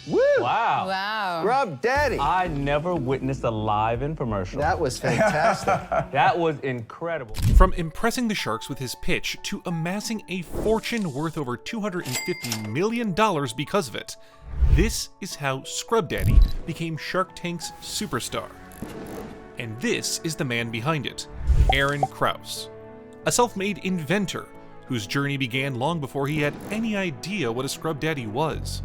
Woo! Wow. Wow. Scrub Daddy. I never witnessed a live infomercial. That was fantastic. That was incredible. From impressing the Sharks with his pitch to amassing a fortune worth over $250 million because of it, this is how Scrub Daddy became Shark Tank's superstar. And this is the man behind it, Aaron Krause, a self-made inventor whose journey began long before he had any idea what a Scrub Daddy was.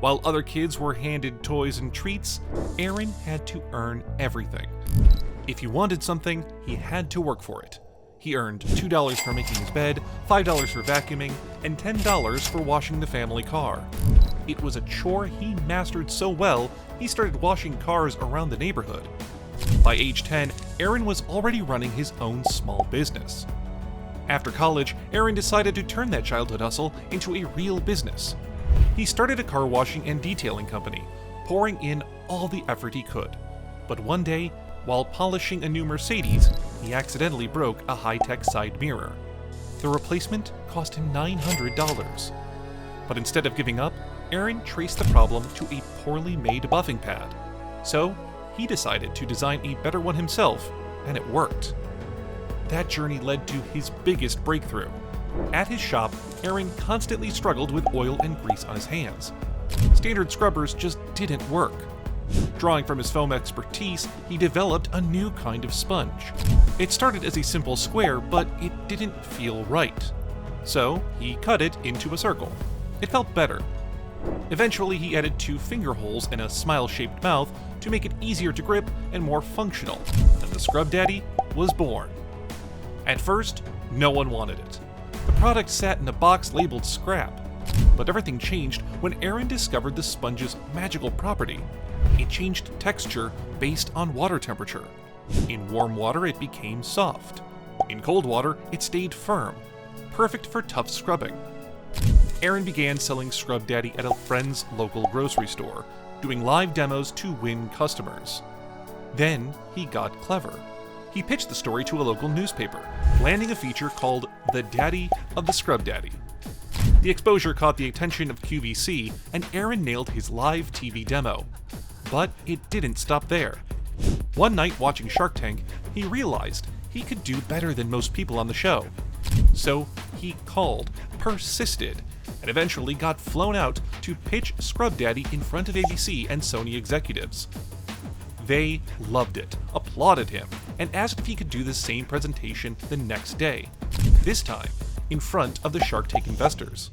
While other kids were handed toys and treats, Aaron had to earn everything. If he wanted something, he had to work for it. He earned $2 for making his bed, $5 for vacuuming, and $10 for washing the family car. It was a chore he mastered so well, he started washing cars around the neighborhood. By age 10, Aaron was already running his own small business. After college, Aaron decided to turn that childhood hustle into a real business. He started a car washing and detailing company, pouring in all the effort he could. But one day, while polishing a new Mercedes, he accidentally broke a high-tech side mirror. The replacement cost him $900. But instead of giving up, Aaron traced the problem to a poorly made buffing pad. So, he decided to design a better one himself, and it worked. That journey led to his biggest breakthrough. At his shop, Aaron constantly struggled with oil and grease on his hands. Standard scrubbers just didn't work. Drawing from his foam expertise, he developed a new kind of sponge. It started as a simple square, but it didn't feel right. So, he cut it into a circle. It felt better. Eventually, he added 2 finger holes and a smile-shaped mouth to make it easier to grip and more functional, and the Scrub Daddy was born. At first, no one wanted it. The product sat in a box labeled scrap, but everything changed when Aaron discovered the sponge's magical property. It changed texture based on water temperature. In warm water, it became soft. In cold water, it stayed firm, perfect for tough scrubbing. Aaron began selling Scrub Daddy at a friend's local grocery store, doing live demos to win customers. Then he got clever. He pitched the story to a local newspaper, landing a feature called The Daddy of the Scrub Daddy. The exposure caught the attention of QVC, and Aaron nailed his live TV demo. But it didn't stop there. One night watching Shark Tank, he realized he could do better than most people on the show. So he called, persisted, and eventually got flown out to pitch Scrub Daddy in front of ABC and Sony executives. They loved it, applauded him, and asked if he could do the same presentation the next day, this time in front of the Shark Tank investors.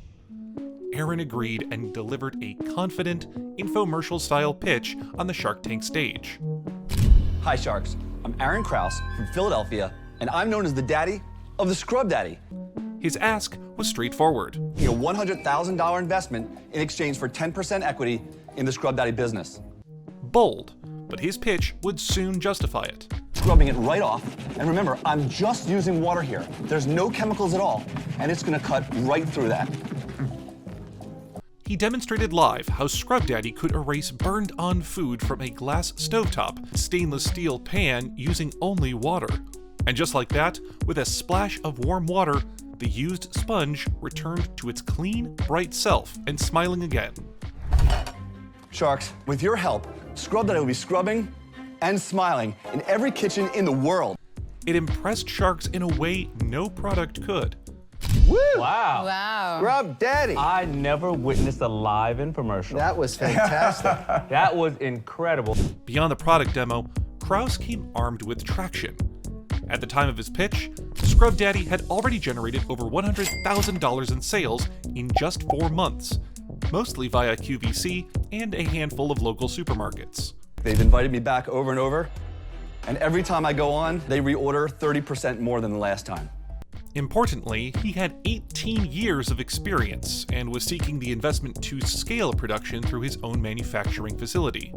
Aaron agreed and delivered a confident, infomercial-style pitch on the Shark Tank stage. Hi Sharks, I'm Aaron Krause from Philadelphia, and I'm known as the daddy of the Scrub Daddy. His ask was straightforward. A $100,000 investment in exchange for 10% equity in the Scrub Daddy business. Bold, but his pitch would soon justify it. Scrubbing it right off, and remember, I'm just using water here. There's no chemicals at all, and it's gonna cut right through that. He demonstrated live how Scrub Daddy could erase burned-on food from a glass stovetop stainless steel pan using only water. And just like that, with a splash of warm water, the used sponge returned to its clean, bright self and smiling again. Sharks, with your help, Scrub Daddy will be scrubbing and smiling in every kitchen in the world. It impressed Sharks in a way no product could. Woo! Wow. Wow. Scrub Daddy. I never witnessed a live infomercial. That was fantastic. That was incredible. Beyond the product demo, Krause came armed with traction. At the time of his pitch, Scrub Daddy had already generated over $100,000 in sales in just 4 months, mostly via QVC and a handful of local supermarkets. They've invited me back over and over, and every time I go on, they reorder 30% more than the last time. Importantly, he had 18 years of experience and was seeking the investment to scale production through his own manufacturing facility.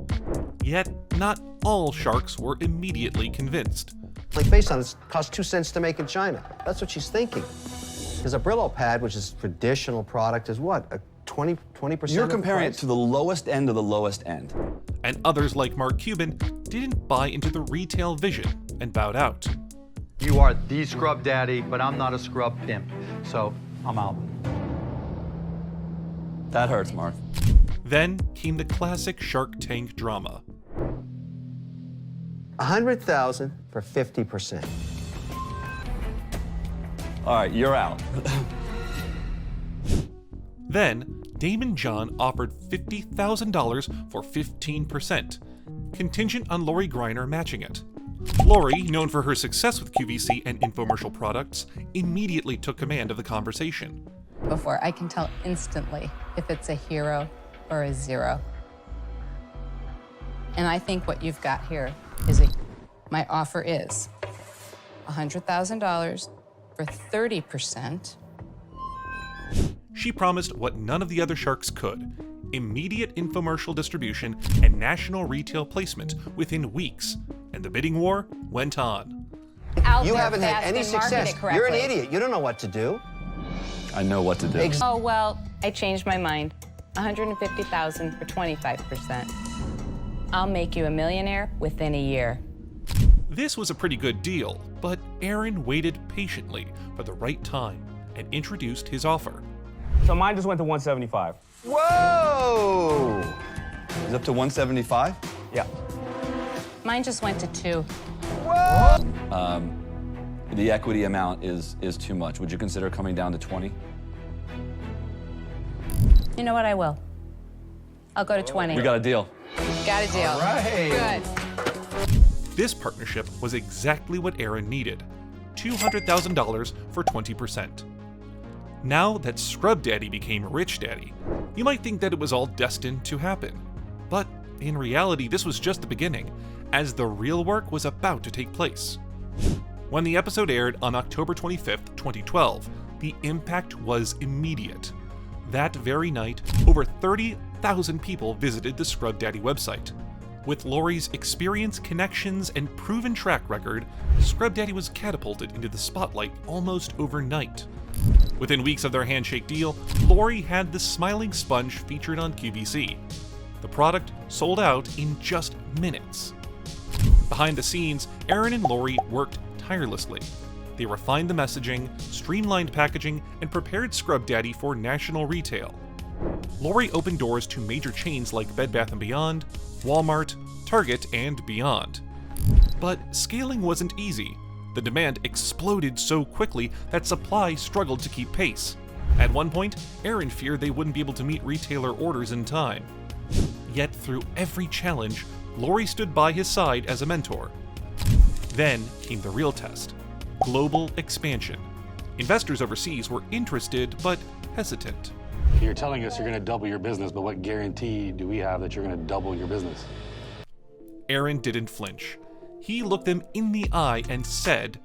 Yet, not all Sharks were immediately convinced. Like, based on it costs 2 cents to make in China. That's what she's thinking. Because a Brillo pad, which is traditional product, is what? A 20%? You're comparing it to the lowest end of the lowest end. And others like Mark Cuban didn't buy into the retail vision and bowed out. You are the Scrub Daddy, but I'm not a scrub pimp, so I'm out. That hurts, Mark. Then came the classic Shark Tank drama. $100,000 for 50%. All right, you're out. Then, Damon John offered $50,000 for 15%, contingent on Lori Greiner matching it. Lori, known for her success with QVC and infomercial products, immediately took command of the conversation. Before, I can tell instantly if it's a hero or a zero. And I think what you've got here is my offer is $100,000 for 30%. She promised what none of the other sharks could: immediate infomercial distribution and national retail placement within weeks, and the bidding war went on. You haven't had any success. You're an idiot. You don't know what to do. I know what to do. Oh, well, I changed my mind. $150,000 for 25%. I'll make you a millionaire within a year. This was a pretty good deal, but Aaron waited patiently for the right time and introduced his offer. So mine just went to 175. Whoa! Is up to 175? Yeah. Mine just went to 2. The equity amount is too much. Would you consider coming down to 20? You know what? I will. I'll go to 20. We got a deal. Got a deal. All right. Good. This partnership was exactly what Aaron needed: $200,000 for 20%. Now that Scrub Daddy became Rich Daddy, you might think that it was all destined to happen. But in reality, this was just the beginning, as the real work was about to take place. When the episode aired on October 25th, 2012, the impact was immediate. That very night, over 30,000 people visited the Scrub Daddy website. With Lori's experience, connections, and proven track record, Scrub Daddy was catapulted into the spotlight almost overnight. Within weeks of their handshake deal, Lori had the smiling sponge featured on QVC. The product sold out in just minutes. Behind the scenes, Aaron and Lori worked tirelessly. They refined the messaging, streamlined packaging, and prepared Scrub Daddy for national retail. Lori opened doors to major chains like Bed Bath & Beyond, Walmart, Target, and beyond. But scaling wasn't easy. The demand exploded so quickly that supply struggled to keep pace. At one point, Aaron feared they wouldn't be able to meet retailer orders in time. Yet through every challenge, Lori stood by his side as a mentor. Then came the real test: global expansion. Investors overseas were interested but hesitant. You're telling us you're going to double your business, but what guarantee do we have that you're going to double your business? Aaron didn't flinch. He looked them in the eye and said,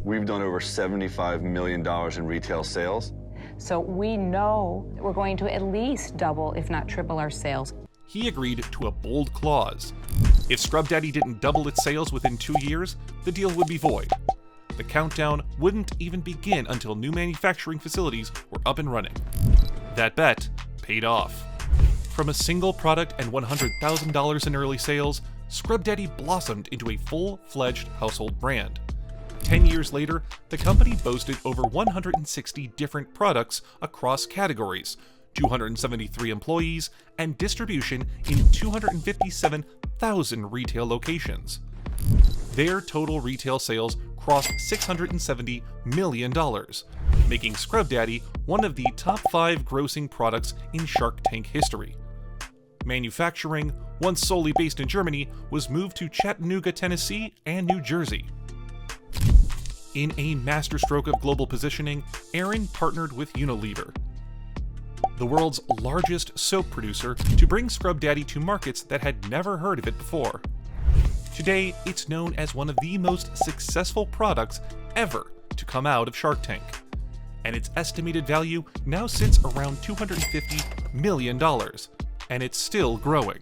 We've done over $75 million in retail sales. So we know that we're going to at least double, if not triple, our sales. he agreed to a bold clause. If Scrub Daddy didn't double its sales within 2 years, the deal would be void. The countdown wouldn't even begin until new manufacturing facilities were up and running. That bet paid off. From a single product and $100,000 in early sales, Scrub Daddy blossomed into a full-fledged household brand. 10 years later, the company boasted over 160 different products across categories, 273 employees, and distribution in 257,000 retail locations. Their total retail sales crossed $670 million, making Scrub Daddy one of the top 5 grossing products in Shark Tank history. Manufacturing, once solely based in Germany, was moved to Chattanooga, Tennessee, and New Jersey. In a masterstroke of global positioning, Aaron partnered with Unilever, the world's largest soap producer, to bring Scrub Daddy to markets that had never heard of it before. Today, it's known as one of the most successful products ever to come out of Shark Tank, and its estimated value now sits around $250 million, and it's still growing.